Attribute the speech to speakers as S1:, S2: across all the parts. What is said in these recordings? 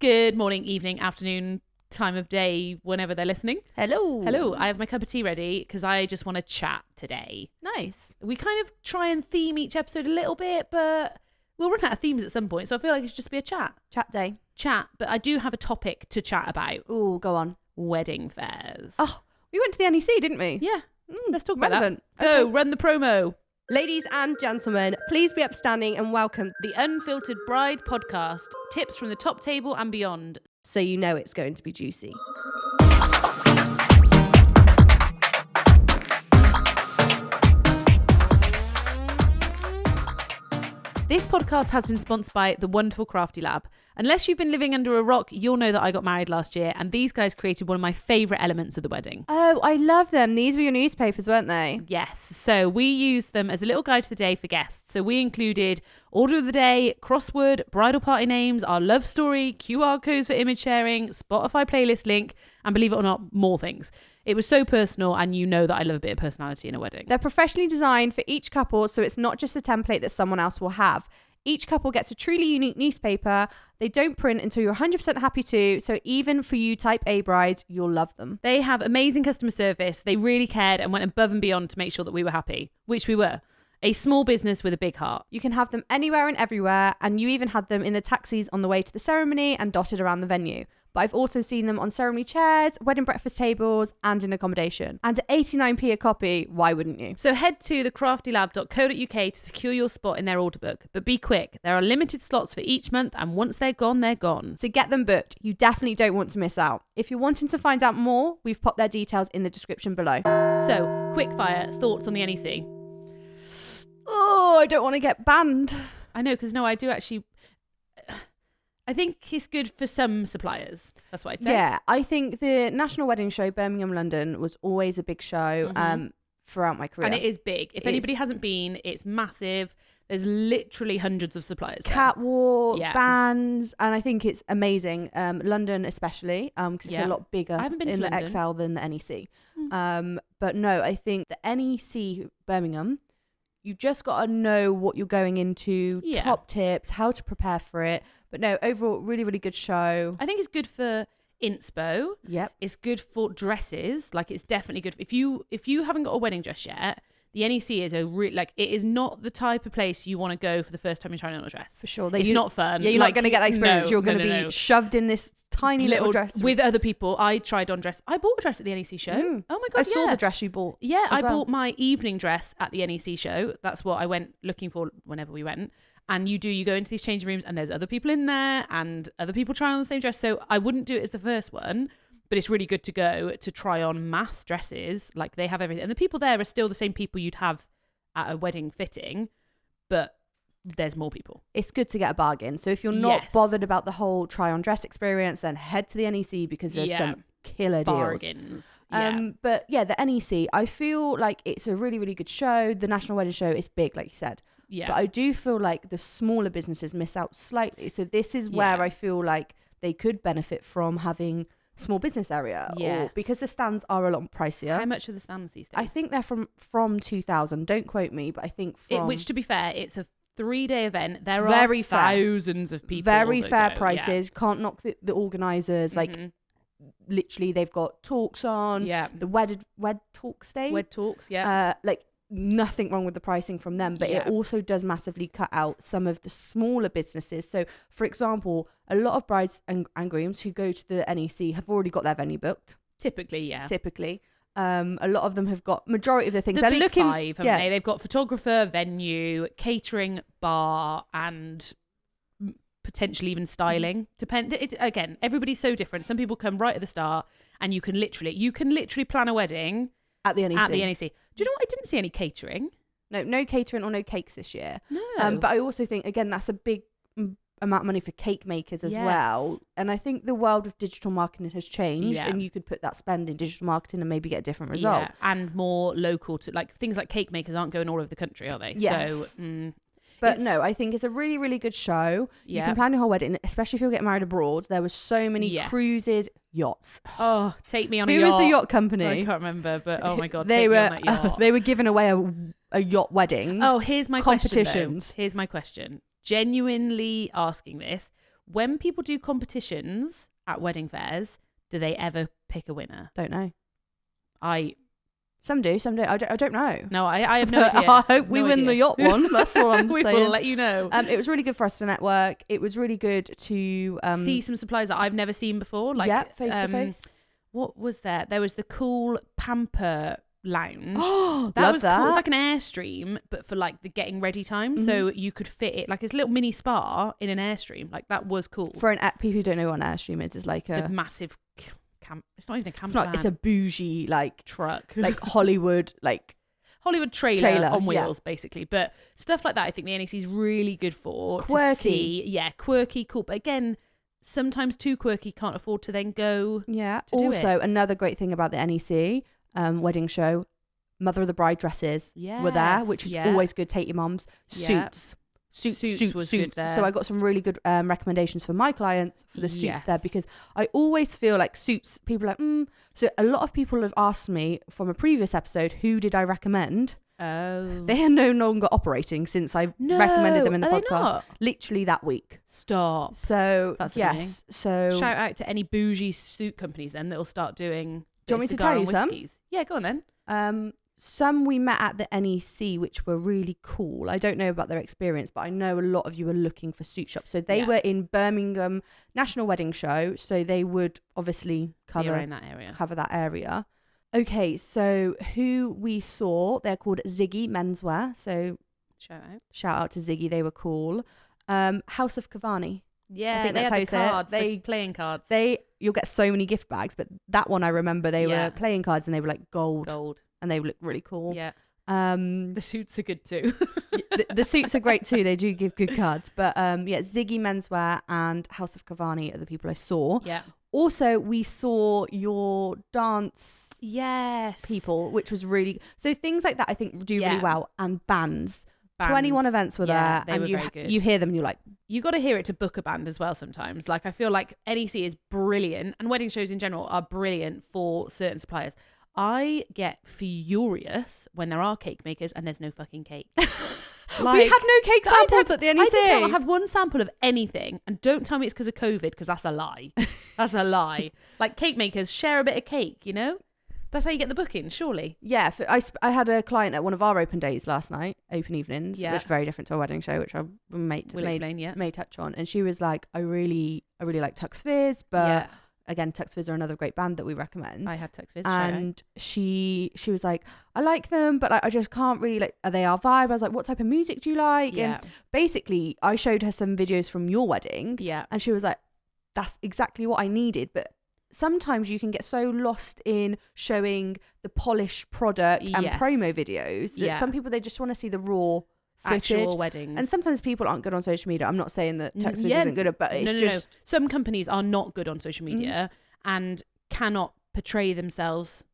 S1: Good morning, evening, afternoon, time of day, whenever they're listening.
S2: Hello.
S1: I have my cup of tea ready because I just want to chat today.
S2: Nice.
S1: We kind of try and theme each episode a little bit, but we'll run out of themes at some point. So I feel like it should just be a chat.
S2: Chat day.
S1: Chat. But I do have a topic to chat about.
S2: Oh, go on.
S1: Wedding fairs.
S2: Oh, we went to the NEC, didn't we?
S1: Yeah. Let's talk about
S2: relevant.
S1: that. Go, run the promo.
S2: Ladies and gentlemen, please be upstanding and welcome
S1: The Unfiltered Bride podcast. Tips from the top table and beyond.
S2: so you know it's going to be juicy.
S1: This podcast has been sponsored by the wonderful Crafty Lab. Unless you've been living under a rock, you'll know that I got married last year, and these guys created one of my favourite elements of the wedding.
S2: Oh, I love them. These were your newspapers, weren't they?
S1: Yes, so we used them as a little guide to the day for guests. So we included order of the day, crossword, bridal party names, our love story, QR codes for image sharing, Spotify playlist link, and believe it or not, more things. It was so personal, and you know that I love a bit of personality in a wedding.
S2: They're professionally designed for each couple, so it's not just a template that someone else will have. Each couple gets a truly unique newspaper. They don't print until you're 100% happy to, so even for you type A brides, you'll love them.
S1: They have amazing customer service. They really cared and went above and beyond to make sure that we were happy, which we were. A small business with a big heart.
S2: You can have them anywhere and everywhere, and you even had them in the taxis on the way to the ceremony and dotted around the venue. But I've also seen them on ceremony chairs, wedding breakfast tables, and in accommodation. And at 89p a copy, why wouldn't you?
S1: So head to thecraftylab.co.uk to secure your spot in their order book. But be quick, there are limited slots for each month, and once they're gone, they're gone.
S2: So get them booked. You definitely don't want to miss out. If you're wanting to find out more, we've popped their details in the description below.
S1: So, quick fire, thoughts on the NEC?
S2: Oh, I don't want to get banned.
S1: I know, because I do actually... I think it's good for some suppliers. That's what I'd say.
S2: Yeah, I think the National Wedding Show, Birmingham, London, was always a big show throughout my career.
S1: And it is big. If anybody hasn't been, it's massive. There's literally hundreds of suppliers there.
S2: Catwalk, bands, and I think it's amazing. London especially, because it's a lot bigger
S1: I haven't been
S2: in
S1: to
S2: the
S1: London.
S2: XL than the NEC. But no, I think the NEC Birmingham, you just got to know what you're going into, top tips, how to prepare for it. But no, overall, really, really good show.
S1: I think it's good for inspo.
S2: Yep.
S1: It's good for dresses. Like, it's definitely good. If you haven't got a wedding dress yet, the NEC is it is not the type of place you want to go for the first time you're trying on a dress.
S2: For sure.
S1: It's not fun.
S2: Yeah, you're not going to get that experience. You're going to be shoved in this tiny little dress.
S1: With other people. I tried on dress. I bought a dress at the NEC show. Oh my God,
S2: I saw the dress you bought.
S1: Yeah, I bought my evening dress at the NEC show. That's what I went looking for whenever we went. And you go into these changing rooms and there's other people in there and other people trying on the same dress. So I wouldn't do it as the first one, but it's really good to go to try on mass dresses. Like, they have everything. And the people there are still the same people you'd have at a wedding fitting, but there's more people.
S2: It's good to get a bargain. So if you're not bothered about the whole try on dress experience, then head to the NEC because there's some killer
S1: bargains.
S2: Deals. But yeah, the NEC, I feel like it's a really, really good show. The National Wedding Show is big, like you said.
S1: Yeah.
S2: But I do feel like the smaller businesses miss out slightly. So this is where I feel like they could benefit from having small business area.
S1: Yes.
S2: Because the stands are a lot pricier.
S1: How much are the stands these days?
S2: I think they're from 2000. Don't quote me, but I think from...
S1: which, to be fair, it's a 3-day event. There are thousands of people.
S2: Very fair prices. Yeah. Can't knock the organisers. Like, literally, they've got talks on. Yeah. The Wed Talk stage.
S1: Wed Talks, yeah.
S2: Like, nothing wrong with the pricing from them, but it also does massively cut out some of the smaller businesses. So, for example, a lot of brides and grooms who go to the NEC have already got their venue booked.
S1: Typically.
S2: A lot of them have got majority of the things.
S1: They're looking, 5, haven't they? They've got photographer, venue, catering, bar, and potentially even styling. Again, everybody's so different. Some people come right at the start, and you can literally plan a wedding
S2: at the NEC.
S1: Do you know what? I didn't see any catering.
S2: No catering or no cakes this year.
S1: No.
S2: But I also think, again, that's a big amount of money for cake makers as well. And I think the world of digital marketing has changed, and you could put that spend in digital marketing and maybe get a different result.
S1: Yeah. And more local to, like, things like cake makers aren't going all over the country, are they?
S2: Yes.
S1: So,
S2: but no, I think it's a really, really good show. You can plan your whole wedding, especially if you'll get married abroad. There were so many cruises, yachts.
S1: Oh, take me on a yacht.
S2: Who was the yacht company?
S1: I can't remember, but oh my God, take me on that yacht.
S2: They were giving away a yacht wedding.
S1: Oh, here's my
S2: competitions.
S1: Here's my question. Genuinely asking this. when people do competitions at wedding fairs, do they ever pick a winner?
S2: Don't know.
S1: Some do.
S2: I don't know.
S1: No, I have no idea.
S2: I hope we win the yacht one. That's all I'm
S1: we
S2: saying.
S1: will let you know.
S2: It was really good for us to network. It was really good to
S1: see some suppliers that I've never seen before. Like,
S2: face to face.
S1: What was there? There was the cool Pamper lounge.
S2: Oh,
S1: that
S2: love
S1: was
S2: that.
S1: cool. It was like an Airstream, but for like the getting ready time.
S2: Mm-hmm.
S1: So you could fit it like this little mini spa in an Airstream. Like that was cool.
S2: For people who don't know what an Airstream is, it's like a
S1: massive camp. It's not even a camper.
S2: It's not.
S1: Van.
S2: It's a bougie like
S1: truck,
S2: like Hollywood
S1: trailer on wheels, basically. But stuff like that, I think the NEC is really good for.
S2: Quirky.
S1: To see. Yeah, quirky, cool. But again, sometimes too quirky, can't afford to then go.
S2: Yeah.
S1: To do
S2: also,
S1: it.
S2: another great thing about the NEC wedding show, Mother of the Bride dresses were there, which is always good. Take your mums. Suits. Suits was good there. So I got some really good recommendations for my clients for the suits there, because I always feel like suits, people are like, So a lot of people have asked me from a previous episode, who did I recommend?
S1: Oh.
S2: They are no longer operating since I recommended them in the
S1: are
S2: podcast.
S1: They not?
S2: Literally that week.
S1: Stop.
S2: So
S1: that's
S2: yes.
S1: annoying.
S2: So
S1: shout out to any bougie suit companies then that'll start doing.
S2: Do you want me to tell you some?
S1: Yeah, go on then.
S2: Some we met at the NEC, which were really cool. I don't know about their experience, but I know a lot of you are looking for suit shops. So they were in Birmingham National Wedding Show. So they would obviously cover that area. Okay, so who we saw, they're called Ziggy Menswear. So shout out to Ziggy, they were cool. House of Cavani.
S1: Yeah,
S2: I think
S1: they
S2: that's
S1: had
S2: how
S1: the
S2: you
S1: cards,
S2: say it.
S1: the playing cards.
S2: You'll get so many gift bags, but that one I remember they were playing cards and they were like gold. And they look really cool.
S1: Yeah. The suits are good too.
S2: the suits are great too. They do give good cards. But Ziggy Menswear and House of Cavani are the people I saw.
S1: Yeah.
S2: Also, we saw your dance people, which was really... So things like that I think do really well. And bands. 21 events were there.
S1: They
S2: and
S1: were very good.
S2: You hear them and you're like...
S1: You got to hear it to book a band as well sometimes. Like I feel like NEC is brilliant and wedding shows in general are brilliant for certain suppliers. I get furious when there are cake makers and there's no fucking cake.
S2: We had no cake samples at the NEC.
S1: I did not have one sample of anything. And don't tell me it's because of COVID, because that's a lie. That's a lie. Like cake makers share a bit of cake, you know? That's how you get the booking, surely. Yeah,
S2: I had a client at one of our open days last night, open evenings, which is very different to a wedding show, which I may touch on. And she was like, I really like Tux Fizz, but again, Tux Fizz are another great band that we recommend.
S1: I had Tux Fizz.
S2: And she was like, I like them, but like, I just can't really, like, are they our vibe? I was like, what type of music do you like?
S1: Yeah.
S2: And basically, I showed her some videos from your wedding.
S1: Yeah.
S2: And she was like, that's exactly what I needed. But sometimes you can get so lost in showing the polished product and promo videos that some people, they just want to see the raw footage.
S1: Actual weddings.
S2: And sometimes people aren't good on social media. I'm not saying that Tux Fizz isn't good, but it's
S1: no. Some companies are not good on social media and cannot portray themselves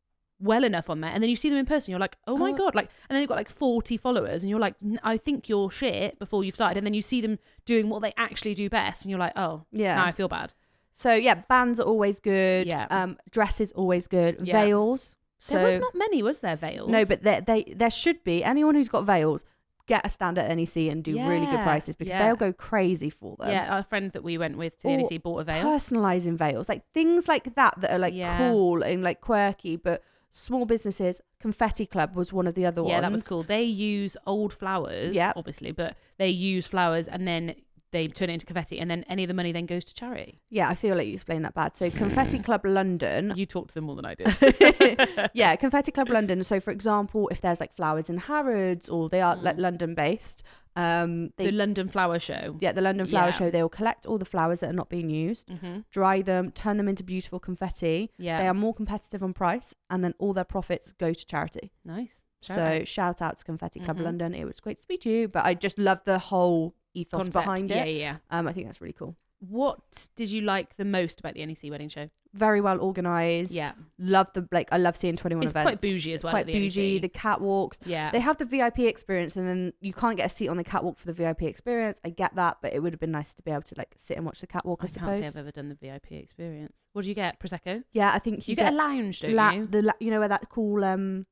S1: well enough on there. And then you see them in person, you're like, oh my God. Like, and then they've got like 40 followers and you're like, I think you're shit before you've started. And then you see them doing what they actually do best. And you're like, oh, now I feel bad.
S2: So yeah, bands are always good.
S1: Yeah.
S2: Dresses always good. Yeah. Veils. So,
S1: there was not many, was there, veils?
S2: No, but there should be. Anyone who's got veils, get a stand at NEC and do really good prices, because they'll go crazy for them.
S1: Yeah, our friend that we went with to the NEC bought a veil.
S2: Personalising veils, like things like that are like cool and like quirky, but small businesses. Confetti Club was one of the other ones.
S1: Yeah, that was cool. They use old flowers, obviously, but they use flowers and then they turn it into confetti, and then any of the money then goes to charity. Yeah,
S2: I feel like you explained that bad. So Confetti Club London.
S1: You talked to them more than I did.
S2: Yeah, Confetti Club London. So for example, if there's like flowers in Harrods, or they are like London based.
S1: The London Flower Show.
S2: Yeah, the London Flower Show. They will collect all the flowers that are not being used, dry them, turn them into beautiful confetti. Yeah. They are more competitive on price, and then all their profits go to charity.
S1: Nice.
S2: Shout out to Confetti Club London. It was great to speak to you, but I just love the whole ethos
S1: concept
S2: behind it.
S1: Yeah.
S2: I think that's really cool.
S1: What did you like the most about the NEC wedding show?
S2: Very well organised.
S1: Yeah.
S2: I love seeing 21 events.
S1: It's quite bougie as well.
S2: Quite bougie. The catwalks.
S1: Yeah.
S2: They have the VIP experience, and then you can't get a seat on the catwalk for the VIP experience. I get that, but it would have been nice to be able to like sit and watch the catwalk, I suppose.
S1: Can't say I've ever done the VIP experience. What do you get? Prosecco?
S2: Yeah, I think
S1: you get a lounge, don't you?
S2: You know where that cool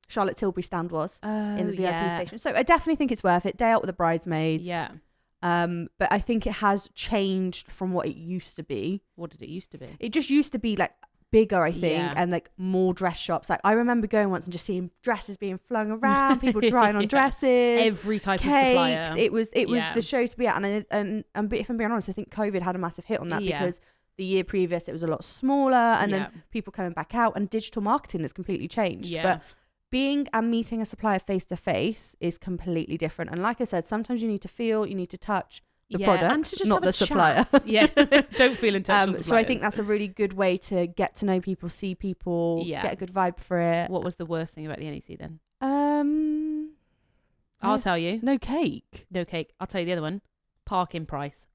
S2: Charlotte Tilbury stand was in the VIP station. So I definitely think it's worth it. Day out with the bridesmaids.
S1: Yeah.
S2: But I think it has changed from what it used to be.
S1: What did it used to be?
S2: It just used to be like bigger, I think,
S1: Yeah.
S2: and like more dress shops. Like I remember going once and just seeing dresses being flung around, people trying on dresses,
S1: every type
S2: cakes.
S1: of supplier.
S2: It was
S1: Yeah.
S2: the show to be at, and if I'm being honest, I think COVID had a massive hit on that
S1: Yeah.
S2: because the year previous it was a lot smaller, and
S1: Yeah.
S2: then people coming back out, and digital marketing has completely changed.
S1: Yeah.
S2: But being and meeting a supplier face to face is completely different. And like I said, sometimes you need to feel, you need to touch the product,
S1: and to just
S2: not
S1: have a
S2: the supplier.
S1: chat. Yeah, don't feel in touch with suppliers.
S2: So I think that's a really good way to get to know people, see people,
S1: Yeah.
S2: get a good vibe for it.
S1: What was the worst thing about the NEC then?
S2: No,
S1: I'll tell you.
S2: no cake.
S1: No cake. I'll tell you the other one. Parking price.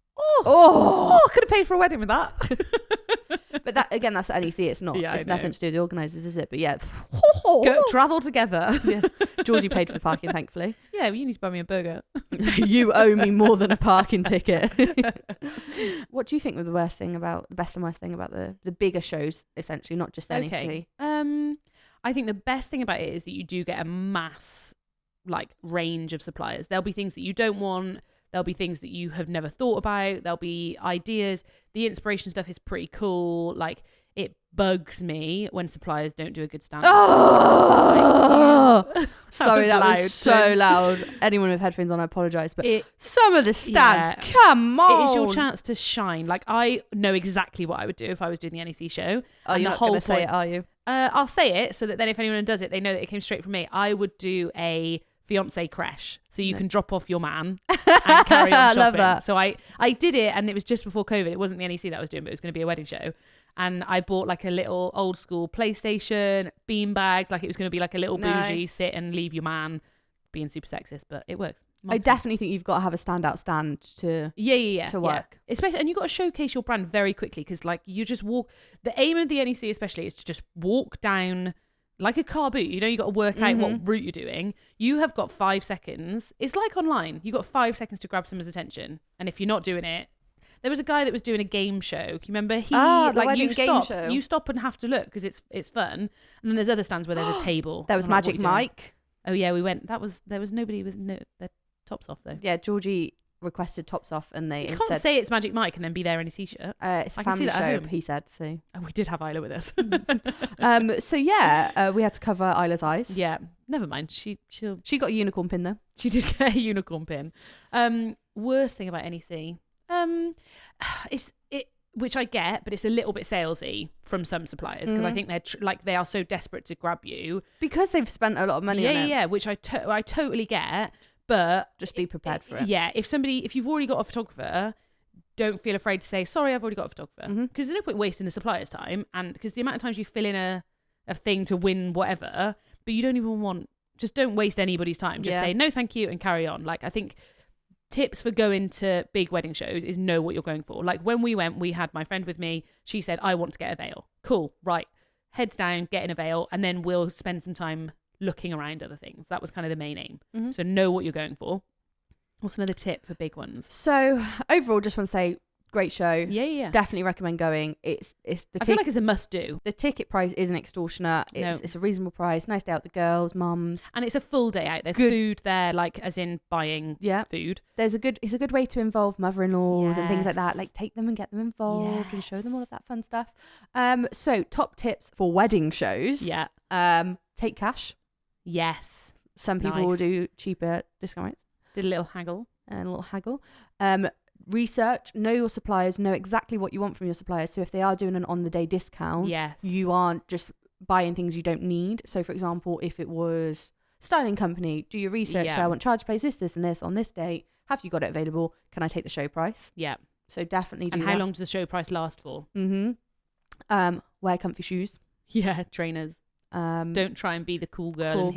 S2: Oh,
S1: I could have paid for a wedding with that.
S2: but that again, that's the NEC. It's not.
S1: Yeah, I
S2: it's
S1: know.
S2: nothing to do with the organisers, is it? But yeah,
S1: Go travel together.
S2: yeah. Georgie paid for the parking, thankfully.
S1: Yeah, well, you need to buy me a burger.
S2: You owe me more than a parking ticket. What do you think was the best and worst thing about the bigger shows, essentially, not just the NEC?
S1: I think the best thing about it is that you do get a mass range of suppliers. There'll be things that you don't want. There'll be things that you have never thought about. There'll be ideas. The inspiration stuff is pretty cool. Like, it bugs me when suppliers don't do a good stand.
S2: Oh, sorry, that
S1: loud.
S2: was so loud. Anyone with headphones on, I apologise, but
S1: It,
S2: some of the stands,
S1: Yeah.
S2: come on.
S1: it is your chance to shine. Like, I know exactly what I would do if I was doing the NEC show.
S2: Oh,
S1: and
S2: you're
S1: the
S2: not going
S1: whole
S2: to say
S1: point-
S2: it, are you?
S1: I'll say it so that then if anyone does it, they know that it came straight from me. I would do a fiance creche, so you can drop off your man and carry on shopping.
S2: Love that.
S1: So I did it, and it was just before COVID. It wasn't the NEC that I was doing, but it was going to be a wedding show. And I bought like a little old school PlayStation, bean bags, like it was going to be like a little bougie,
S2: Nice.
S1: sit and leave your man, being super sexist, but it works.
S2: I definitely think you've got to have a standout stand to
S1: to
S2: work.
S1: Especially, and you've got to showcase your brand very quickly, because like you just walk. The aim of the NEC especially is to just walk down like a car boot. You know, you got to work out what route you're doing. You have got 5 seconds. It's like online. You got 5 seconds to grab someone's attention, and if you're not doing it. There was a guy that was doing a game show. Can you remember?
S2: The wedding game show.
S1: You stop and have to look because it's fun. And then there's other stands where there's a table.
S2: There was
S1: I'm like,
S2: Magic
S1: what are you doing?
S2: Mike.
S1: Oh yeah, we went. There was nobody with their tops off though.
S2: Yeah, Georgie requested tops off, and they
S1: You
S2: instead
S1: can't say it's Magic Mike and then be there in a t-shirt.
S2: it's a
S1: I can see
S2: family
S1: that at
S2: show.
S1: home.
S2: He said so.
S1: Oh, we did have Isla with us.
S2: So yeah, we had to cover Isla's eyes.
S1: Yeah, never mind. She
S2: got a unicorn pin though.
S1: did get a unicorn pin. Worst thing about NEC. Which I get, but it's a little bit salesy from some suppliers, because I think they're they are so desperate to grab you
S2: Because they've spent a lot of money on it.
S1: Yeah, which I totally get, but
S2: Just be prepared for it.
S1: Yeah, if you've already got a photographer, don't feel afraid to say sorry. I've already got a photographer, because there's no point wasting the supplier's time, and because the amount of times you fill in a thing to win whatever, but you don't even want. Just don't waste anybody's time. Just say no, thank you, and carry on. Like, I think tips for going to big wedding shows is know what you're going for. Like when we went, we had my friend with me. She said, I want to get a veil. Cool, right. Heads down, get in a veil, and then we'll spend some time looking around other things. That was kind of the main aim. So know what you're going for. What's another tip for big ones?
S2: So overall, just want to say, great show.
S1: Yeah.
S2: Definitely recommend going. It's
S1: I feel like it's a must do.
S2: the ticket price isn't extortionate. It's a reasonable price. Nice day out with the girls, mums.
S1: And it's a full day out. There's
S2: Good.
S1: food there, like as in buying food.
S2: It's a good way to involve mother-in-laws and things like that.
S1: Yes.
S2: Like take them and get them involved and show them all of that fun stuff. So top tips for wedding shows.
S1: Yeah.
S2: Take cash.
S1: Yes.
S2: Some people will do cheaper discount rates
S1: Did a little haggle.
S2: and a little haggle. Research, know your suppliers, know exactly what you want from your suppliers. So if they are doing an on-the-day discount,
S1: Yes.
S2: you aren't just buying things you don't need. So for example, if it was styling company, do your research. So I want charge place this and this on this date. Have you got it available? Can I take the show price?
S1: Yeah.
S2: So definitely do
S1: And
S2: that.
S1: how long does the show price last for?
S2: Wear comfy shoes.
S1: Yeah, trainers. Don't try and be the cool girl.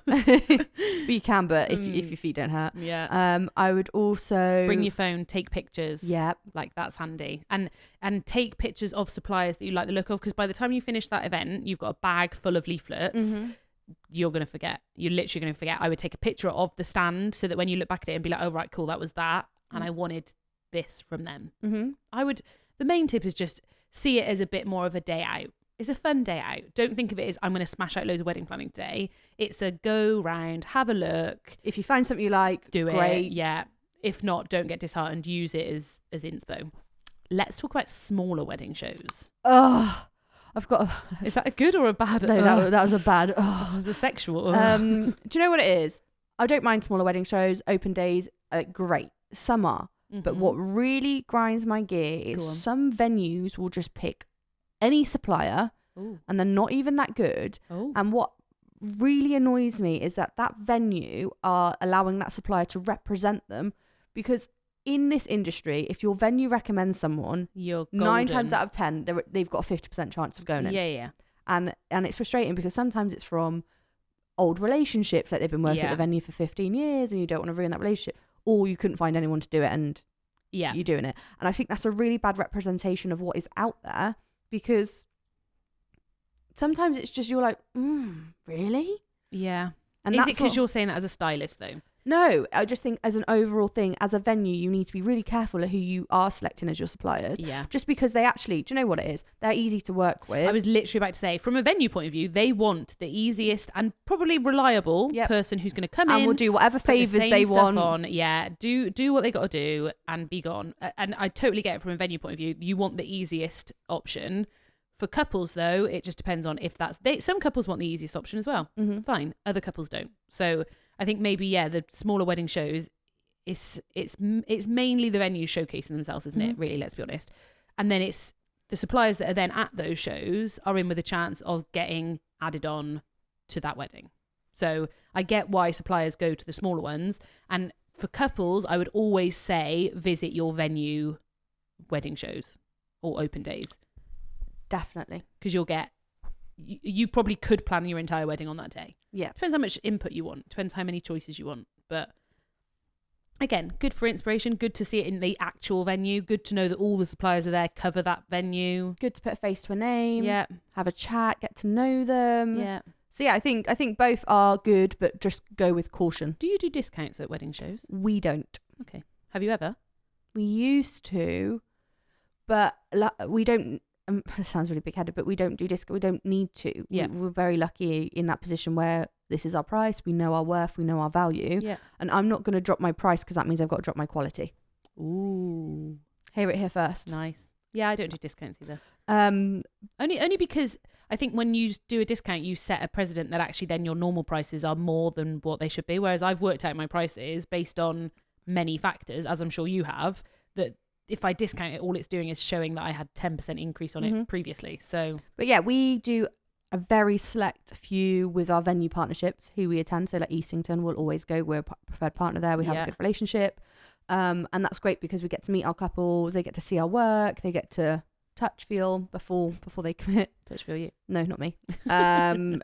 S2: But you can, but if your feet don't hurt.
S1: Yeah.
S2: I would also
S1: Bring your phone, take pictures.
S2: Yeah.
S1: Like that's handy. And take pictures of suppliers that you like the look of, because by the time you finish that event, you've got a bag full of leaflets. You're going to forget. You're literally going to forget. I would take a picture of the stand so that when you look back at it and be like, oh, right, cool, that was that. And I wanted this from them. The main tip is just see it as a bit more of a day out. It's a fun day out. Don't think of it as I'm going to smash out loads of wedding planning today. It's a go round, have a look.
S2: If you find something you like,
S1: Do
S2: great.
S1: it. Yeah. if not, don't get disheartened. Use it as inspo. Let's talk about smaller wedding shows.
S2: Oh, I've got.
S1: Is that a good or a bad?
S2: No, that was a bad. Oh.
S1: It was a sexual.
S2: Do you know what it is? I don't mind smaller wedding shows, open days. Great, some are. But what really grinds my gear is some venues will just pick any supplier, and they're not even that good. And what really annoys me is that venue are allowing that supplier to represent them, because in this industry, if your venue recommends someone,
S1: you're
S2: 9 times out of 10 they've got a 50% chance of going in.
S1: Yeah.
S2: And it's frustrating because sometimes it's from old relationships, like they've been working at the venue for 15 years and you don't want to ruin that relationship, or you couldn't find anyone to do it and you're doing it. And I think that's a really bad representation of what is out there, because sometimes it's just, you're like, really?
S1: Yeah.
S2: And
S1: is it because you're saying that as a stylist though?
S2: No, I just think as an overall thing, as a venue, you need to be really careful at who you are selecting as your suppliers.
S1: Yeah.
S2: Just because they actually, do you know what it is? They're easy to work with.
S1: I was literally about to say, from a venue point of view, they want the easiest and probably reliable person who's going to come in
S2: and will do whatever favours they want.
S1: Yeah, do what they got to do and be gone. And I totally get it from a venue point of view. You want the easiest option. For couples, though, it just depends on if that's... some couples want the easiest option as well. Fine. Other couples don't. So I think maybe, the smaller wedding shows, it's mainly the venues showcasing themselves, isn't it? Really, let's be honest. And then it's the suppliers that are then at those shows are in with a chance of getting added on to that wedding. So I get why suppliers go to the smaller ones. And for couples, I would always say visit your venue wedding shows or open days.
S2: Definitely.
S1: Because you'll get... You probably could plan your entire wedding on that day.
S2: Yeah.
S1: Depends how much input you want. Depends how many choices you want. But again, good for inspiration. Good to see it in the actual venue. Good to know that all the suppliers are there, cover that venue.
S2: Good to put a face to a name.
S1: Yeah.
S2: Have a chat, get to know them.
S1: Yeah.
S2: So yeah, I think both are good, but just go with caution.
S1: Do you do discounts at wedding shows?
S2: We don't.
S1: Okay. Have you ever?
S2: We used to, but we don't. It sounds really big-headed, but we don't do discount. We don't need to.
S1: Yeah.
S2: We're very lucky in that position where this is our price. We know our worth. We know our value.
S1: Yeah.
S2: And I'm not going to drop my price because that means I've got to drop my quality.
S1: Ooh.
S2: Hear it here first.
S1: Nice. Yeah, I don't do discounts either.
S2: Only
S1: because I think when you do a discount, you set a precedent that actually then your normal prices are more than what they should be. Whereas I've worked out my prices based on many factors, as I'm sure you have, that if I discount it, all it's doing is showing that I had 10% increase on it previously. So,
S2: but yeah, we do a very select few with our venue partnerships who we attend. So like Eastington, we'll always go. We're a preferred partner there. We have a good relationship. And that's great because we get to meet our couples. They get to see our work. They get to touch, feel before they commit.
S1: Touch, feel you?
S2: No, not me.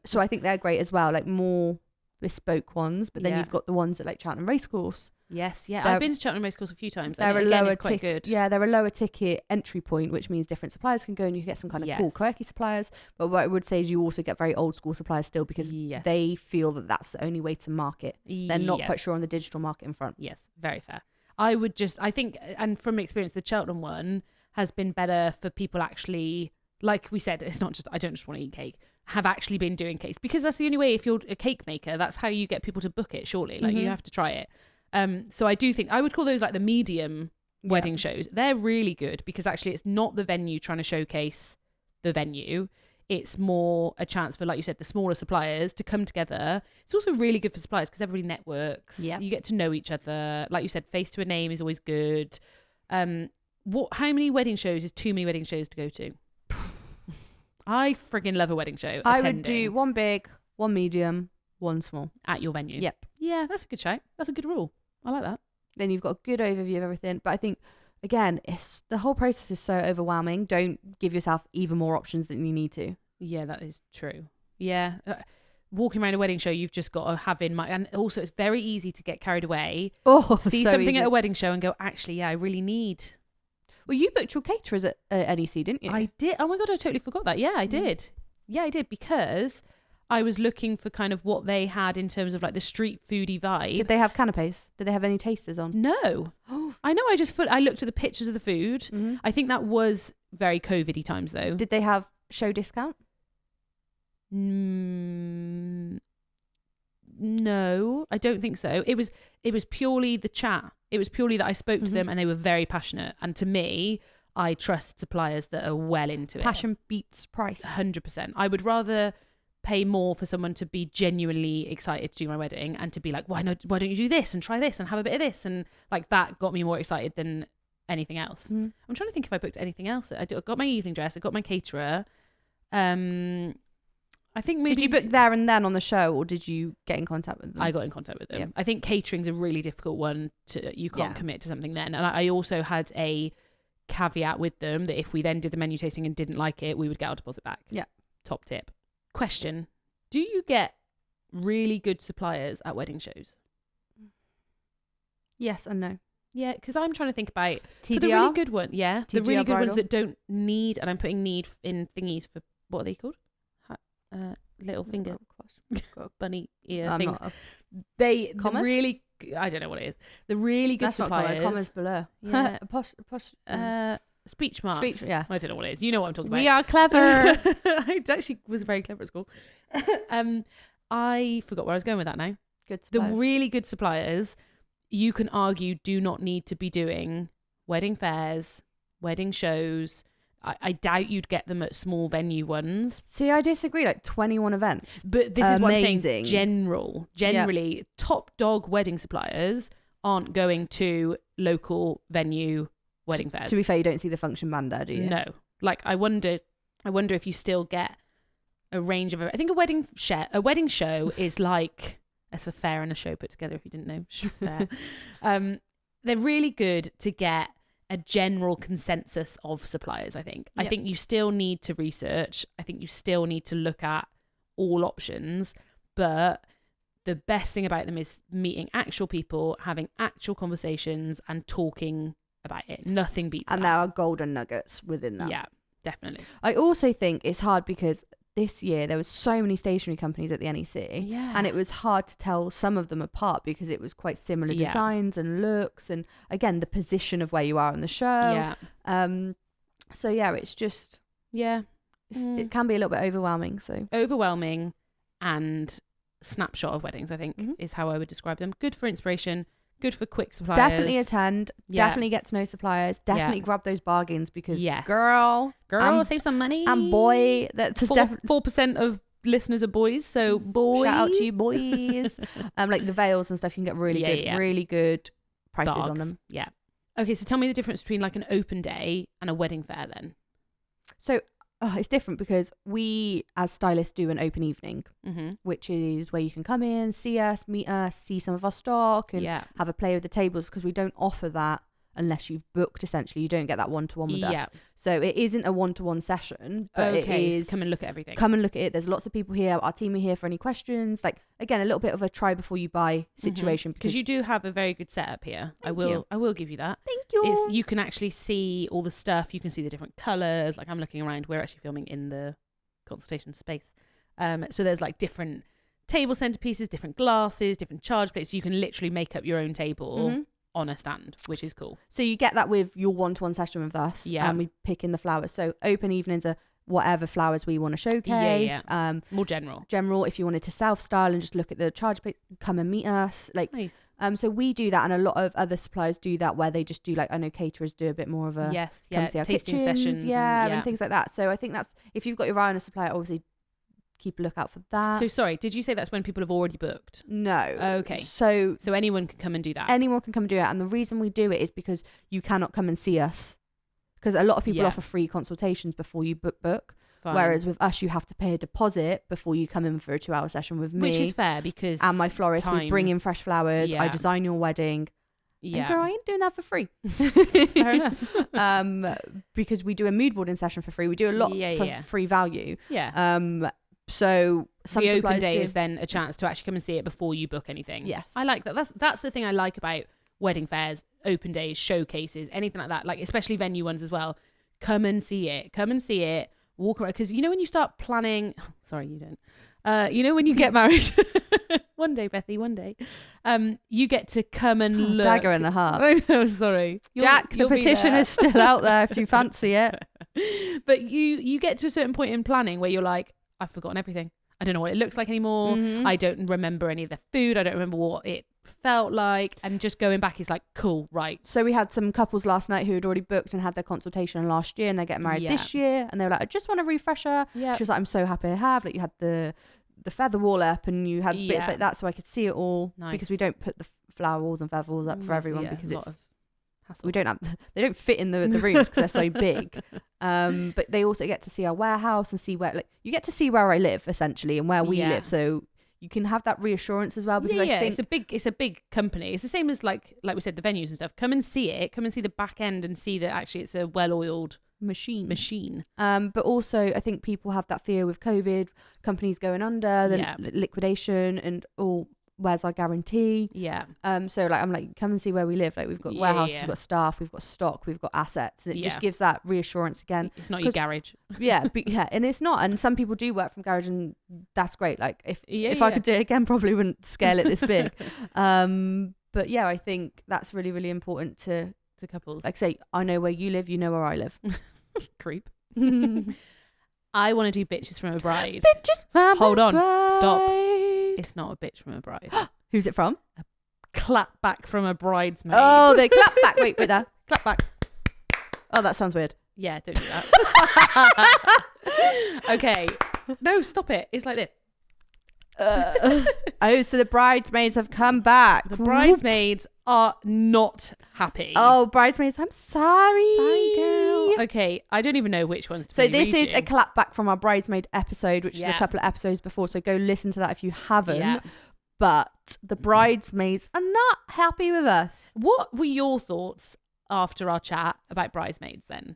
S2: So I think they're great as well. Like more bespoke ones. But then you've got the ones at like Cheltenham Racecourse.
S1: Yes, yeah. I've been to Cheltenham Racecourse a few times.
S2: They're
S1: and it's quite good.
S2: Yeah, they're a lower ticket entry point, which means different suppliers can go and you can get some kind of cool, quirky suppliers. But what I would say is you also get very old school suppliers still because they feel that that's the only way to market. They're not quite sure on the digital market in front.
S1: Yes, very fair. I think, and from experience, the Cheltenham one has been better for people actually, like we said, it's not just, I don't just want to eat cake, have actually been doing cakes. Because that's the only way, if you're a cake maker, that's how you get people to book it, surely. Like you have to try it. So I do think I would call those like the medium wedding shows. They're really good because actually it's not the venue trying to showcase the venue. It's more a chance for, like you said, the smaller suppliers to come together. It's also really good for suppliers because everybody networks. Yeah. You get to know each other. Like you said, face to a name is always good. How many wedding shows is too many wedding shows to go to? I friggin' love a wedding show.
S2: I would do one big, one medium, one small.
S1: At your venue?
S2: Yep.
S1: Yeah, that's a good shout. That's a good rule. I like that.
S2: Then you've got a good overview of everything. But I think, again, the whole process is so overwhelming. Don't give yourself even more options than you need to.
S1: Yeah, that is true. Yeah. Walking around a wedding show, you've just got to have in mind. And also, it's very easy to get carried away. See so something easy. At a wedding show and go, actually, yeah, I really need...
S2: Well, you booked your caterers at NEC, didn't you?
S1: I did. Oh my God, I totally forgot that. Yeah, I did. Yeah, I did because... I was looking for kind of what they had in terms of like the street foodie vibe.
S2: Did they have canapes? Did they have any tasters on?
S1: No. I know. I looked at the pictures of the food. Mm-hmm. I think that was very COVID-y times though.
S2: Did they have show discount?
S1: No, I don't think so. It was purely the chat. It was purely that I spoke to them and they were very passionate. And to me, I trust suppliers that are well into it.
S2: Passion beats price.
S1: 100%. I would rather pay more for someone to be genuinely excited to do my wedding and to be like, why don't you do this and try this and have a bit of this, and like that got me more excited than anything else. I'm trying to think if I booked anything else. I got my evening dress, I got my caterer. I think maybe...
S2: Did you book there and then on the show, or did you get in contact with them?
S1: I got in contact with them.
S2: Yeah.
S1: I think catering's a really difficult one you can't commit to something then. And I also had a caveat with them that if we then did the menu tasting and didn't like it, we would get our deposit back.
S2: Yeah.
S1: Top tip. Question. Do you get really good suppliers at wedding shows?
S2: Yes and no.
S1: Yeah, because I'm trying to think about
S2: TDR?
S1: for the really good one. Yeah, the really good ones
S2: bridal?
S1: that don't need, and I'm putting need in thingies for, what are they called? Little finger bunny ear
S2: I'm
S1: things.
S2: not
S1: The
S2: commas?
S1: really, I don't know what it is. The really good
S2: That's
S1: suppliers.
S2: not commas below.
S1: Yeah.
S2: Posh.
S1: Speech marks.
S2: Speech, yeah.
S1: I don't know what it is. You know what I'm talking about.
S2: We are clever.
S1: I actually was very clever at school. I forgot where I was going with that now.
S2: Good
S1: The
S2: suppliers.
S1: really good suppliers, you can argue, do not need to be doing wedding fairs, wedding shows. I doubt you'd get them at small venue ones.
S2: See, I disagree. Like 21 events.
S1: But this is what I'm saying.
S2: Amazing.
S1: Generally, top dog wedding suppliers aren't going to local venue wedding fairs.
S2: To be fair, you don't see the function band there, do you?
S1: No. Like, I wonder if you still get a range of... I think a wedding show is like... It's a fair and a show put together, if you didn't know. Fair. They're really good to get a general consensus of suppliers, I think.
S2: Yep.
S1: I think you still need to research. I think you still need to look at all options. But the best thing about them is meeting actual people, having actual conversations and talking about it. Nothing beats
S2: And
S1: that.
S2: there are golden nuggets within that.
S1: Yeah, definitely.
S2: I also think it's hard because this year there was so many stationery companies at the NEC.
S1: Yeah.
S2: And it was hard to tell some of them apart because it was quite similar
S1: Yeah.
S2: designs and looks, and again the position of where you are on the show.
S1: Yeah.
S2: So yeah, it's just it can be a little bit overwhelming. So
S1: Overwhelming and snapshot of weddings, I think, is how I would describe them. Good for inspiration, good for quick suppliers.
S2: definitely attend,
S1: Yeah.
S2: definitely get to know suppliers, definitely grab those bargains because
S1: Yes.
S2: girl,
S1: save some money.
S2: and boy, that's definitely
S1: 4% of listeners are boys, so boy,
S2: shout out to you boys. Like the veils and stuff, you can get really good prices on
S1: Bargs.
S2: them.
S1: Yeah. Okay, so tell me the difference between like an open day and a wedding fair then.
S2: So it's different because we as stylists do an open evening, which is where you can come in, see us, meet us, see some of our stock and have a play with the tables, because we don't offer that unless you've booked. Essentially, you don't get that one-to-one with us. So it isn't a one-to-one session, but it is
S1: come and look at everything.
S2: Come and look at it. There's lots of people here. Our team are here for any questions. Like, again, a little bit of a try before you buy situation,
S1: because you do have a very good setup here. I
S2: you.
S1: will give you that.
S2: Thank you.
S1: You can actually see all the stuff. You can see the different colours. Like, I'm looking around. We're actually filming in the consultation space. So there's like different table centerpieces, different glasses, different charge plates. You can literally make up your own table on a stand, which is cool.
S2: So you get that with your one-to-one session with us.
S1: Yeah.
S2: And we pick in the flowers. So open evenings are whatever flowers we want to showcase.
S1: More general.
S2: If you wanted to self-style and just look at the charge plate, come and meet us. Like,
S1: nice.
S2: So we do that, and a lot of other suppliers do that, where they just do, like, I know caterers do a bit more of a come see our
S1: tasting
S2: kitchens,
S1: sessions
S2: and things like that. So I think that's, if you've got your eye on a supplier, obviously keep a lookout for that.
S1: So sorry, did you say that's when people have already booked?
S2: No.
S1: Okay.
S2: So
S1: anyone can come and do that.
S2: Anyone can come and do it, and the reason we do it is because you cannot come and see us, because a lot of people offer free consultations before you book.
S1: Fine.
S2: Whereas with us, you have to pay a deposit before you come in for a 2-hour session with me,
S1: which is fair, because
S2: and my florist. We bring in fresh flowers. I design your wedding.
S1: Yeah.
S2: And girl, I ain't doing that for free.
S1: Fair enough.
S2: Because we do a mood boarding session for free. We do a lot for free value.
S1: Yeah.
S2: So some
S1: the open
S2: suppliers
S1: day
S2: do.
S1: is then a chance to actually come and see it before you book anything.
S2: Yes.
S1: I like that. That's the thing I like about wedding fairs, open days, showcases, anything like that. Like, especially venue ones as well. Come and see it. Walk around, because when you start planning. Sorry, you don't. When you get married. One day, Bethy. One day. You get to come and look.
S2: Dagger in the heart.
S1: Oh, sorry,
S2: Jack. The petition is still out there if you fancy it.
S1: But you get to a certain point in planning where you're like, I've forgotten everything. I don't know what it looks like anymore. I don't remember any of the food. I don't remember what it felt like. And just going back is like, cool, right.
S2: So we had some couples last night who had already booked and had their consultation last year, and they're getting married this year, and they were like, I just want a refresher. She was like, I'm so happy I have. Like, you had the feather wall up, and you had bits like that, so I could see it all. Because we don't put the flower walls and feather walls up for everyone, because it's we don't have, they don't fit in the rooms because they're so big. But they also get to see our warehouse and see where, like, you get to see where I live essentially and where we live, so you can have that reassurance as well, because I think
S1: it's a big company. It's the same as like we said, the venues and stuff. Come and see it. Come and see the back end and see that actually it's a well-oiled machine.
S2: But also I think people have that fear with COVID, companies going under, the liquidation, and all. Where's our guarantee? So like, I'm like, come and see where we live. Like, we've got warehouses, we've got staff, we've got stock, we've got assets, and it just gives that reassurance again.
S1: It's not your garage.
S2: And it's not. And some people do work from garage, and that's great. Like, if I could do it again, probably wouldn't scale it this big. But yeah, I think that's really, really important to
S1: couples.
S2: Like, say, I know where you live, you know where I live.
S1: Creep. I want to do bitches from a bride.
S2: Bitches from
S1: Hold
S2: a
S1: on.
S2: bride.
S1: Stop. It's not a bitch from a bride.
S2: Who's it from?
S1: A clapback from a bridesmaid.
S2: Oh, they clap back. Wait there. Clap back. Oh, that sounds weird.
S1: Yeah, don't do that. Okay. No, stop it. It's like this.
S2: Oh, so the bridesmaids have come back.
S1: The bridesmaids are not happy.
S2: Oh, bridesmaids, I'm sorry.
S1: Sorry, girl. Okay, I don't even know which ones to
S2: So this is a clapback from our bridesmaid episode, which is a couple of episodes before. So go listen to that if you haven't. Yeah. But the bridesmaids are not happy with us.
S1: What were your thoughts after our chat about bridesmaids then?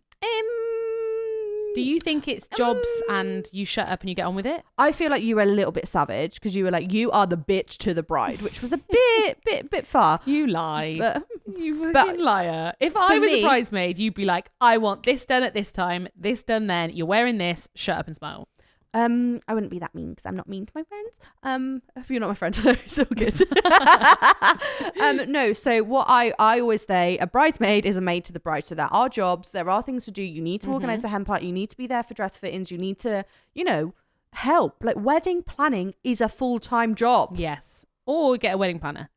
S1: Do you think it's jobs and you shut up and you get on with it?
S2: I feel like you were a little bit savage, because you were like, you are the bitch to the bride, which was a bit far.
S1: You lie. You fucking liar. If I was a bridesmaid, you'd be like, I want this done at this time, this done then, you're wearing this, shut up and smile.
S2: I wouldn't be that mean, because I'm not mean to my friends. If you're not my friend, it's all good. No, so what I always say, a bridesmaid is a maid to the bride. So there are jobs, there are things to do. You need to organise the hen party. You need to be there for dress fittings. You need to, help. Like, wedding planning is a full-time job.
S1: Yes. Or get a wedding planner.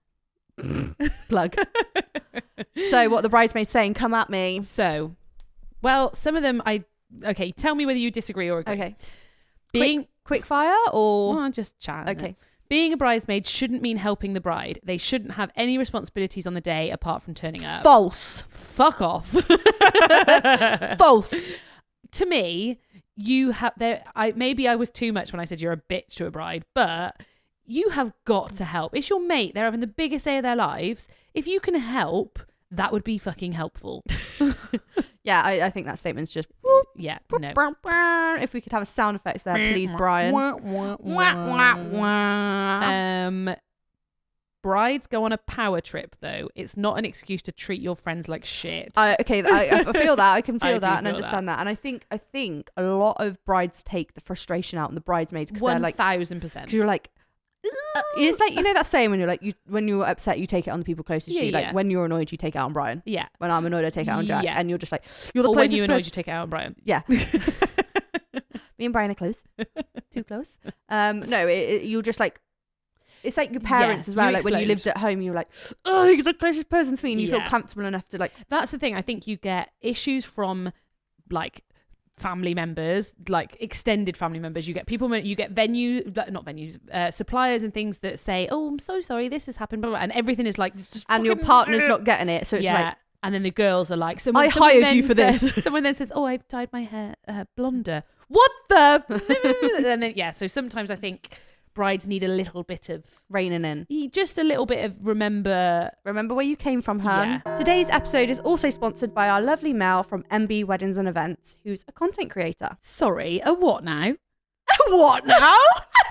S2: Plug. So what the bridesmaid's saying, come at me.
S1: So, well, some of them okay, tell me whether you disagree or agree.
S2: Okay.
S1: Being
S2: quick fire or
S1: just chat.
S2: Okay.
S1: Being a bridesmaid shouldn't mean helping the bride. They shouldn't have any responsibilities on the day apart from turning up.
S2: False.
S1: Fuck off.
S2: False.
S1: To me, you have maybe I was too much when I said you're a bitch to a bride, but you have got to help. It's your mate. They're having the biggest day of their lives. If you can help, that would be fucking helpful.
S2: Yeah, I think that statement's just...
S1: Yeah, no.
S2: If we could have a sound effects there, please, Brian.
S1: Brides go on a power trip, though. It's not an excuse to treat your friends like shit.
S2: Okay, I feel that. I can feel that and understand that. And I think a lot of brides take the frustration out on the bridesmaids, because they're like
S1: 1,000%.
S2: Because you're like... it's like, that saying when you're like, when you're upset, you take it on the people closest to you. Like, when you're annoyed, you take it out on Brian.
S1: Yeah.
S2: When I'm annoyed, I take it out on Jack. Yeah. And you're just like, you're the closest
S1: when you're annoyed, you take it out on Brian.
S2: Yeah. Me and Brian are close. Too close. No, you're just like, it's like your parents as well. Like, when you lived at home, you're like, oh, you're the closest person to me, and you feel comfortable enough to, like...
S1: That's the thing. I think you get issues from, like, family members, like extended family members. You get suppliers and things that say, oh, I'm so sorry, this has happened, blah, blah, and everything is like,
S2: and your partner's not getting it, so it's like,
S1: and then the girls are like,
S2: I hired you for this.
S1: Someone then says, oh, I've dyed my hair blonder. What the? And then so sometimes I think brides need a little bit of
S2: reining in,
S1: just a little bit of remember
S2: where you came from, hun. Today's episode is also sponsored by our lovely Mel from MB Weddings and Events, who's a content creator.
S1: Sorry, a what now? A what now?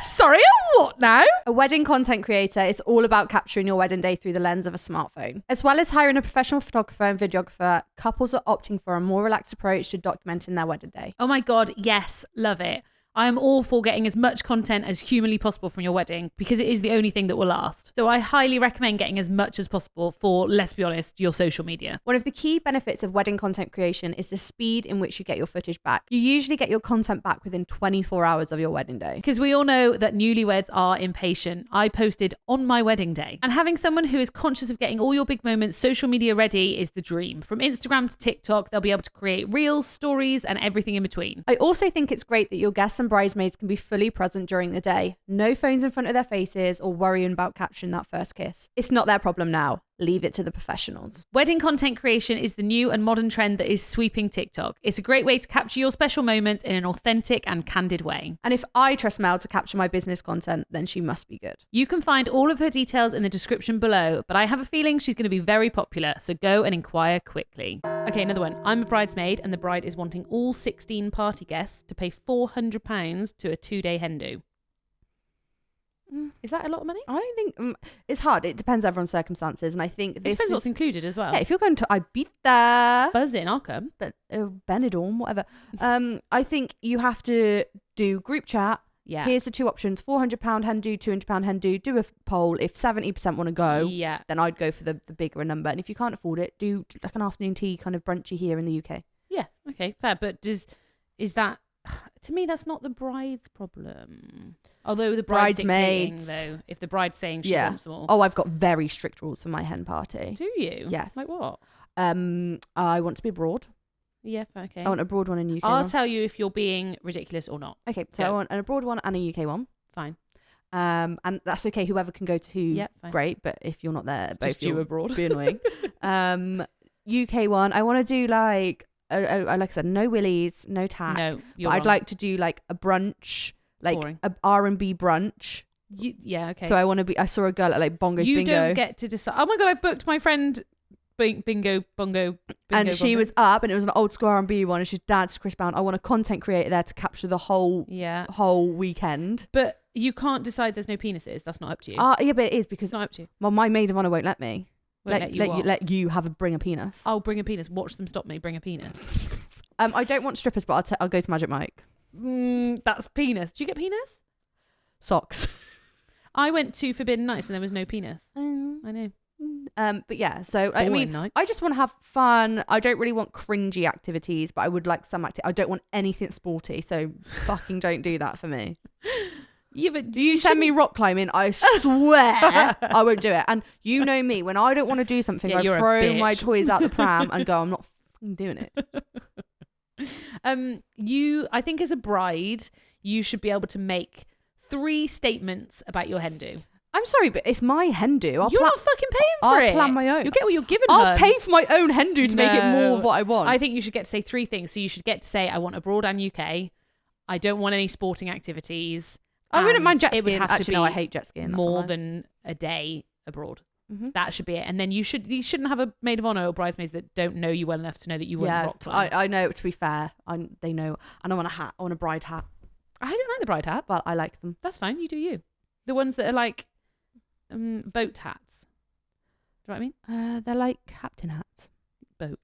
S1: Sorry, a what now?
S2: A wedding content creator is all about capturing your wedding day through the lens of a smartphone. As well as hiring a professional photographer and videographer, couples are opting for a more relaxed approach to documenting their wedding day.
S1: Oh my God, yes, love it. I am all for getting as much content as humanly possible from your wedding because it is the only thing that will last. So I highly recommend getting as much as possible for, let's be honest, your social media.
S2: One of the key benefits of wedding content creation is the speed in which you get your footage back. You usually get your content back within 24 hours of your wedding day.
S1: Because we all know that newlyweds are impatient. I posted on my wedding day. And having someone who is conscious of getting all your big moments social media ready is the dream. From Instagram to TikTok, they'll be able to create reels, stories, and everything in between.
S2: I also think it's great that your guests and bridesmaids can be fully present during the day. No phones in front of their faces or worrying about capturing that first kiss. It's not their problem now. Leave it to the professionals.
S1: Wedding content creation is the new and modern trend that is sweeping TikTok. It's a great way to capture your special moments in an authentic and candid way.
S2: And if I trust Mel to capture my business content, then she must be good.
S1: You can find all of her details in the description below, but I have a feeling she's going to be very popular, so go and inquire quickly. Okay, another one. I'm a bridesmaid and the bride is wanting all 16 party guests to pay £400 to a 2-day hen do. Is that a lot of money?
S2: I don't think it's hard. It depends on everyone's circumstances, and I think
S1: It depends what's included as well.
S2: Yeah, if you're going to Ibiza,
S1: Buzzing, I'll come.
S2: but Benidorm, whatever. I think you have to do group chat.
S1: Yeah.
S2: Here's the two options: £400 hen do, £200 hen do. Do a poll. If 70% want to go,
S1: Yeah.
S2: then I'd go for the bigger number. And if you can't afford it, do like an afternoon tea kind of brunchy here in the UK.
S1: Yeah. Okay. Fair. But is that, to me, that's not the bride's problem. Although the bride's dictating,
S2: Bridesmaids.
S1: though, if the bride's saying she wants them all.
S2: Oh, I've got very strict rules for my hen party.
S1: Do you?
S2: Yes.
S1: Like what?
S2: I want to be abroad.
S1: Yeah. Okay.
S2: I want a abroad one and UK
S1: I'll
S2: one.
S1: tell you if you're being ridiculous or not.
S2: Okay, so I want an abroad one and a UK one.
S1: Fine.
S2: And that's okay. Whoever can go to who,
S1: Yeah. Fine.
S2: great. But if you're not there,
S1: It's
S2: both
S1: just you
S2: you'll
S1: abroad.
S2: be annoying. UK one, I want to do like I said, no willies, no tack.
S1: No. You're
S2: But I'd
S1: wrong.
S2: like to do like a brunch, like
S1: Boring.
S2: a R&B brunch.
S1: Yeah. Okay.
S2: So I saw a girl at like Bongos
S1: you
S2: Bingo.
S1: don't get to decide. Oh my god! I've booked my friend Bingo Bongo.
S2: And she was up, and it was an old school R&B one, and she's danced to Chris Brown. I want a content creator there to capture the whole weekend.
S1: But you can't decide. There's no penises. That's not up to you.
S2: Yeah, but it is because
S1: It's not up to you.
S2: well, my maid of honor won't let me.
S1: Won't
S2: Let you bring a penis.
S1: I'll bring a penis. Watch them stop me. Bring a penis.
S2: I don't want strippers, but I'll go to Magic Mike.
S1: That's penis. Do you get penis?
S2: Socks.
S1: I went to Forbidden Nights and there was no penis. I know.
S2: But yeah, so I
S1: Boring
S2: mean,
S1: night.
S2: I just want to have fun. I don't really want cringy activities, but I would like some I don't want anything sporty, so fucking don't do that for me.
S1: Yeah, but
S2: Do you send me rock climbing? I swear I won't do it. And you know me, when I don't want to do something,
S1: Yeah,
S2: I
S1: you're a
S2: throw my
S1: bitch.
S2: toys out the pram and go, I'm not fucking doing it.
S1: I think as a bride, you should be able to make 3 statements about your hen do.
S2: I'm sorry, but it's my hen do.
S1: You're not fucking paying for it.
S2: I'll plan my own.
S1: You'll get what you're given.
S2: I'll pay for my own hen do to make it more of what I want.
S1: I think you should get to say 3 things. So you should get to say, I want abroad and UK. I don't want any sporting activities.
S2: I wouldn't mind jet
S1: It would
S2: skiing.
S1: have to
S2: Actually,
S1: be
S2: no, I hate jet skiing. That's
S1: more
S2: not mine.
S1: than a day abroad.
S2: Mhm.
S1: That should be it. And then you shouldn't have a maid of honor or bridesmaids that don't know you well enough to know that you wouldn't
S2: Yeah,
S1: rock climb.
S2: I know. To be fair, they know. And I want a hat. I want a bride hat.
S1: I don't like the bride hats.
S2: Well, I like them.
S1: That's fine. You do you. The ones that are like boat hats. Do you know what I mean?
S2: They're like captain hats.
S1: Boat.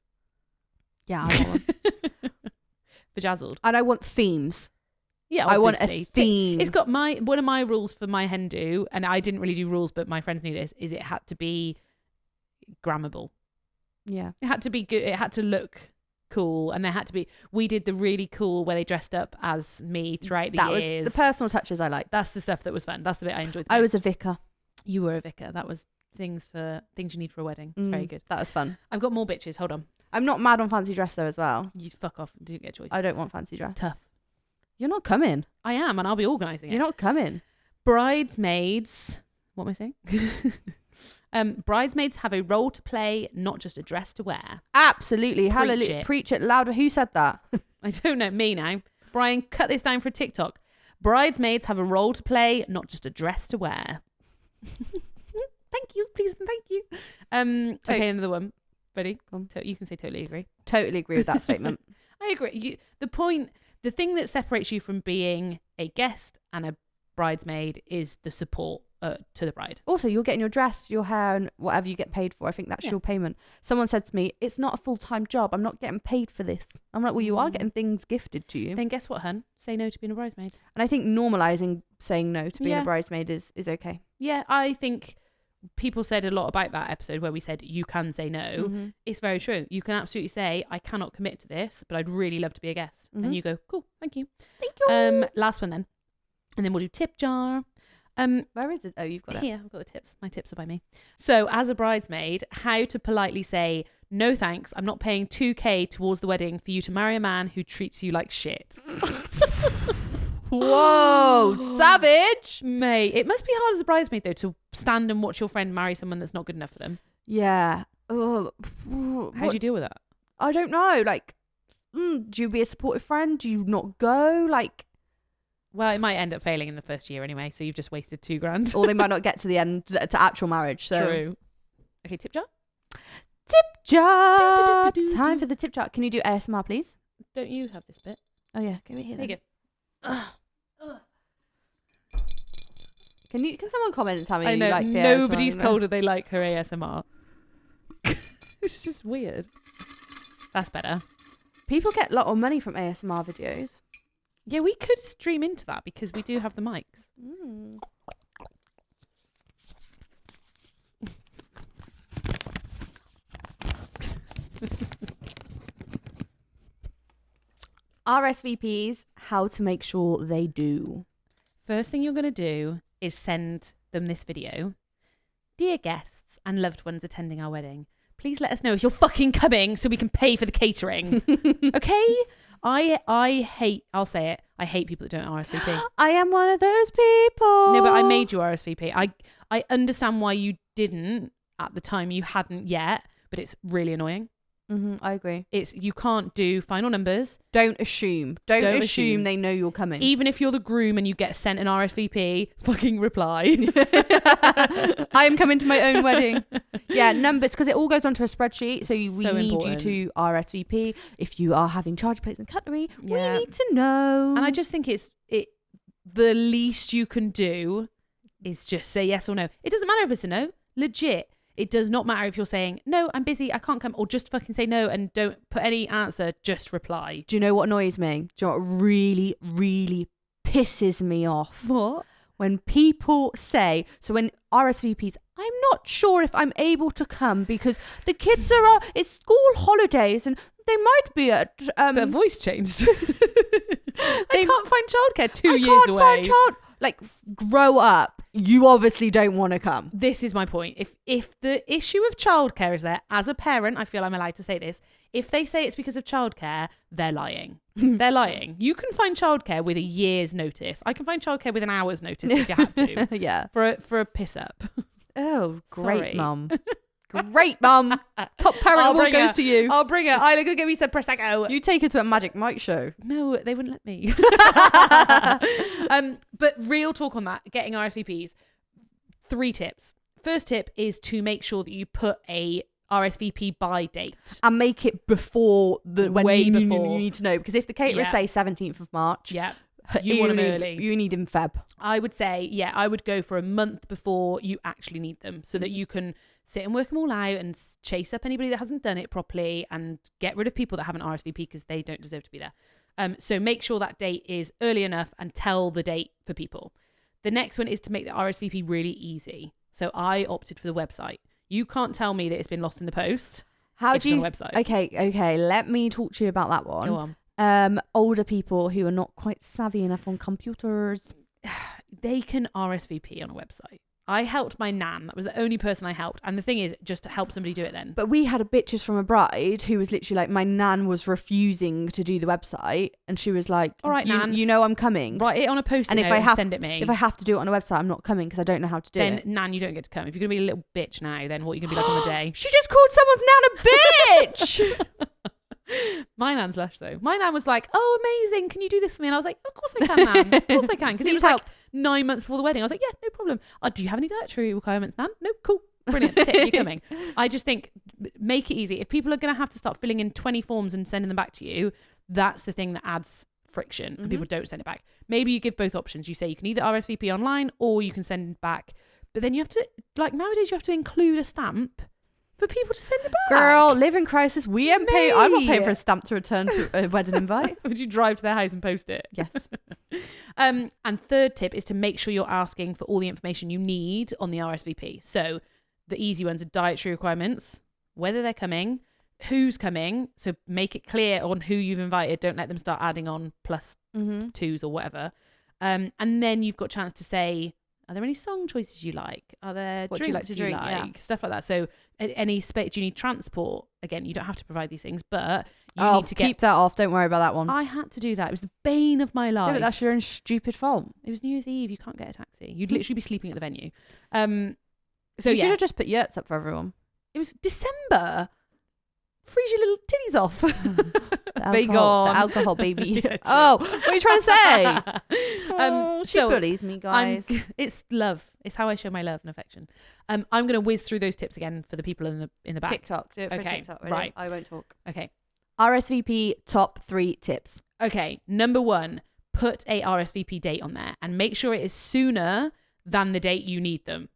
S2: Yeah, I want one.
S1: Bejazzled.
S2: And I want themes.
S1: Yeah,
S2: I want
S1: obviously.
S2: a theme.
S1: It's got one of my rules for my hen do, and I didn't really do rules, but my friends knew this, is it had to be grammable.
S2: Yeah.
S1: It had to be good. It had to look cool, and there had to be. We did the really cool where they dressed up as me throughout the years.
S2: Was the personal touches I liked.
S1: That's the stuff that was fun. That's the bit I enjoyed. The
S2: I
S1: most.
S2: was a vicar.
S1: You were a vicar. That was things you need for a wedding. It's very good.
S2: That was fun.
S1: I've got more bitches. Hold on.
S2: I'm not mad on fancy dress though as well.
S1: You fuck off. Didn't get a choice.
S2: I don't want fancy dress.
S1: Tough.
S2: You're not coming.
S1: I am, and I'll be organising it.
S2: You're not coming.
S1: Bridesmaids. What am I saying? Bridesmaids have a role to play, not just a dress to wear.
S2: Absolutely. Hallelujah.
S1: it.
S2: Preach it louder. Who said that?
S1: I don't know. Me now. Brian, cut this down for TikTok. Bridesmaids have a role to play, not just a dress to wear. Thank you. Please and thank you. Okay, another one. Ready?
S2: Go on.
S1: You can say totally agree.
S2: Totally agree with that statement.
S1: I agree. The thing that separates you from being a guest and a bridesmaid is the support to the bride.
S2: Also, you're getting your dress, your hair, and whatever you get paid for. I think that's your payment. Someone said to me, it's not a full-time job. I'm not getting paid for this. I'm like, well, you are getting things gifted to you.
S1: Then guess what, hun? Say no to being a bridesmaid.
S2: And I think normalising saying no to being a bridesmaid is okay.
S1: Yeah, I think people said a lot about that episode where we said you can say no.
S2: Mm-hmm.
S1: It's very true. You can absolutely say, I cannot commit to this, but I'd really love to be a guest.
S2: Mm-hmm.
S1: And you go, cool, thank you.
S2: Thank you.
S1: Last one then. And then we'll do tip jar.
S2: Where is it? Oh, you've got it.
S1: Here, I've got the tips. My tips are by me. So as a bridesmaid, how to politely say, no thanks, I'm not paying 2K towards the wedding for you to marry a man who treats you like shit.
S2: Whoa, savage.
S1: Mate, it must be hard as a bridesmaid though to stand and watch your friend marry someone that's not good enough for them.
S2: Yeah.
S1: How do you deal with that?
S2: I don't know. Like, do you be a supportive friend? Do you not go? Like,
S1: well, it might end up failing in the first year anyway, so you've just wasted $2,000.
S2: or they might not get to the end, to actual marriage. So.
S1: True. Okay, tip jar?
S2: Tip jar. Time for the tip jar. Can you do ASMR, please?
S1: Don't you have this bit?
S2: Oh, yeah. Give it here.
S1: There you go.
S2: Can someone comment and tell me
S1: I know,
S2: you like the
S1: nobody's
S2: ASMR?
S1: told her they like her ASMR. It's just weird. That's better.
S2: People get a lot of money from ASMR videos.
S1: Yeah, we could stream into that because we do have the mics.
S2: RSVPs, how to make sure they do.
S1: First thing you're going to do is send them this video. Dear guests and loved ones attending our wedding, please let us know if you're fucking coming so we can pay for the catering. Okay? I hate, I'll say it, I hate people that don't RSVP.
S2: I am one of those people.
S1: No, but I made you RSVP. I understand why you didn't at the time. You hadn't yet, but it's really annoying.
S2: I agree.
S1: You can't do final numbers.
S2: Don't assume. Don't assume they know you're coming.
S1: Even if you're the groom and you get sent an RSVP, fucking reply.
S2: I am coming to my own wedding. Yeah, numbers, because it all goes onto a spreadsheet. So we need
S1: important.
S2: you to RSVP. If you are having charge plates and cutlery, we
S1: Yeah.
S2: need to know.
S1: And I just think the least you can do is just say yes or no. It doesn't matter if it's a no. Legit. It does not matter if you're saying, no, I'm busy, I can't come, or just fucking say no and don't put any answer, just reply.
S2: Do you know what annoys me? Do you know what really, really pisses me off?
S1: What?
S2: When people say, so when RSVPs, I'm not sure if I'm able to come because the kids it's school holidays and they might be at...
S1: Their voice changed. They can't find childcare 2 years
S2: I can't
S1: away.
S2: find like, grow up. You obviously don't want to come.
S1: This is my point. If the issue of childcare is there, as a parent, I feel I'm allowed to say this. If they say it's because of childcare, they're lying. They're lying. You can find childcare with a year's notice. I can find childcare with an hour's notice if you had to.
S2: Yeah.
S1: For a piss up.
S2: Oh,
S1: Sorry.
S2: great, mum. Great, mum. Top parent award goes to you.
S1: I'll bring her. Isla, go get me some Prosecco.
S2: You take her to a Magic Mike show.
S1: No, they wouldn't let me. But real talk on that, getting RSVPs. 3 tips. First tip is to make sure that you put a RSVP by date.
S2: And make it before when
S1: Way
S2: you
S1: before.
S2: need to know. Because if the caterers say 17th of March,
S1: Yeah. You want them early.
S2: You need in Feb.
S1: I would say, I would go for a month before you actually need them so that you can sit and work them all out and chase up anybody that hasn't done it properly and get rid of people that haven't RSVP because they don't deserve to be there. So make sure that date is early enough and tell the date for people. The next one is to make the RSVP really easy. So I opted for the website. You can't tell me that it's been lost in the post.
S2: How
S1: if
S2: do
S1: it's
S2: you...
S1: on the website.
S2: Okay. Let me talk to you about that one.
S1: Go on.
S2: Older people who are not quite savvy enough on computers.
S1: They can RSVP on a website. I helped my nan. That was the only person I helped. And the thing is, just to help somebody do it then.
S2: But we had a bitches from a bride who was literally like, my nan was refusing to do the website. And she was like,
S1: all right, Nan.
S2: You know I'm coming.
S1: Write it on a post-it note and send it me.
S2: If I have to do it on a website, I'm not coming because I don't know how to do it.
S1: Then, Nan, you don't get to come. If you're going to be a little bitch now, then what are you going to be like on the day?
S2: She just called someone's nan a bitch!
S1: My nan's lush though. My nan was like, oh, amazing. Can you do this for me? And I was like, of course I can, Nan. Of course I can. Because it was like 9 months before the wedding. I was like, yeah, no problem. Do you have any dietary requirements, Nan? No, cool. Brilliant. Tip, you're coming. I just think make it easy. If people are going to have to start filling in 20 forms and sending them back to you, that's the thing that adds friction and people don't send it back. Maybe you give both options. You say you can either RSVP online or you can send back. But then you have to, like nowadays, you have to include a stamp for people to send it back.
S2: Girl, living crisis. We ain't pay. I'm not paying for a stamp to return to a wedding invite.
S1: Would you drive to their house and post it?
S2: Yes.
S1: And third tip is to make sure you're asking for all the information you need on the RSVP. So the easy ones are dietary requirements, whether they're coming, who's coming. So make it clear on who you've invited. Don't let them start adding on plus twos or whatever. And then you've got a chance to say, are there any song choices you like? Are there
S2: What
S1: drinks
S2: do you like to drink?
S1: like?
S2: Yeah.
S1: Stuff like that. So any space, do you need transport? Again, you don't have to provide these things, but you need to
S2: keep that off. Don't worry about that one.
S1: I had to do that. It was the bane of my life.
S2: Yeah, but that's your own stupid fault.
S1: It was New Year's Eve. You can't get a taxi. You'd literally be sleeping at the venue.
S2: So you should have just put yurts up for everyone.
S1: It was December. Freeze your little titties off.
S2: The alcohol, baby.
S1: Yeah,
S2: what are you trying to say? She bullies me, guys.
S1: It's love. It's how I show my love and affection. I'm going to whiz through those tips again for the people in the back.
S2: TikTok. Do it for TikTok. Ready?
S1: Right.
S2: I won't talk.
S1: Okay.
S2: RSVP top 3 tips.
S1: Okay. Number 1, put a RSVP date on there and make sure it is sooner than the date you need them.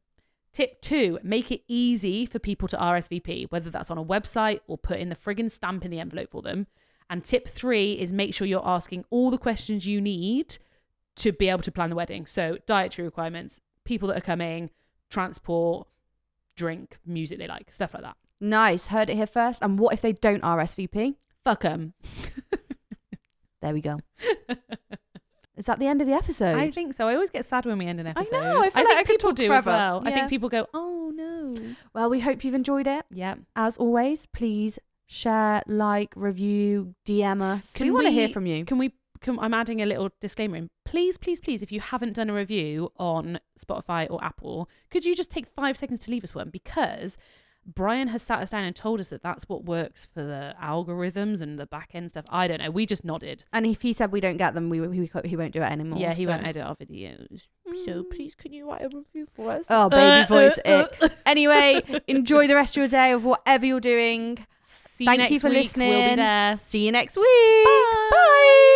S1: Tip 2, make it easy for people to RSVP, whether that's on a website or put in the friggin' stamp in the envelope for them. And tip 3 is make sure you're asking all the questions you need to be able to plan the wedding. So dietary requirements, people that are coming, transport, drink, music they like, stuff like that.
S2: Nice. Heard it here first. And what if they don't RSVP?
S1: Fuck them.
S2: There we go. Is that the end of the episode?
S1: I think so. I always get sad when we end an episode.
S2: I know. I feel like I could
S1: people
S2: talk
S1: do
S2: forever.
S1: as well.
S2: Yeah.
S1: I think people go, oh no.
S2: Well, we hope you've enjoyed it.
S1: Yeah.
S2: As always, please share, like, review, DM us. We want to hear from you.
S1: I'm adding a little disclaimer in. Please, please, please, if you haven't done a review on Spotify or Apple, could you just take 5 seconds to leave us one? Because Brian has sat us down and told us that that's what works for the algorithms and the back end stuff. I don't know. We just nodded.
S2: And if he said we don't get them, he won't do it anymore.
S1: Yeah, he won't edit our videos. So please, can you write a review for us?
S2: Oh, baby voice, ick. Anyway, enjoy the rest of your day of whatever you're doing.
S1: Thank you for
S2: listening.
S1: We'll be there.
S2: See you next week. Bye.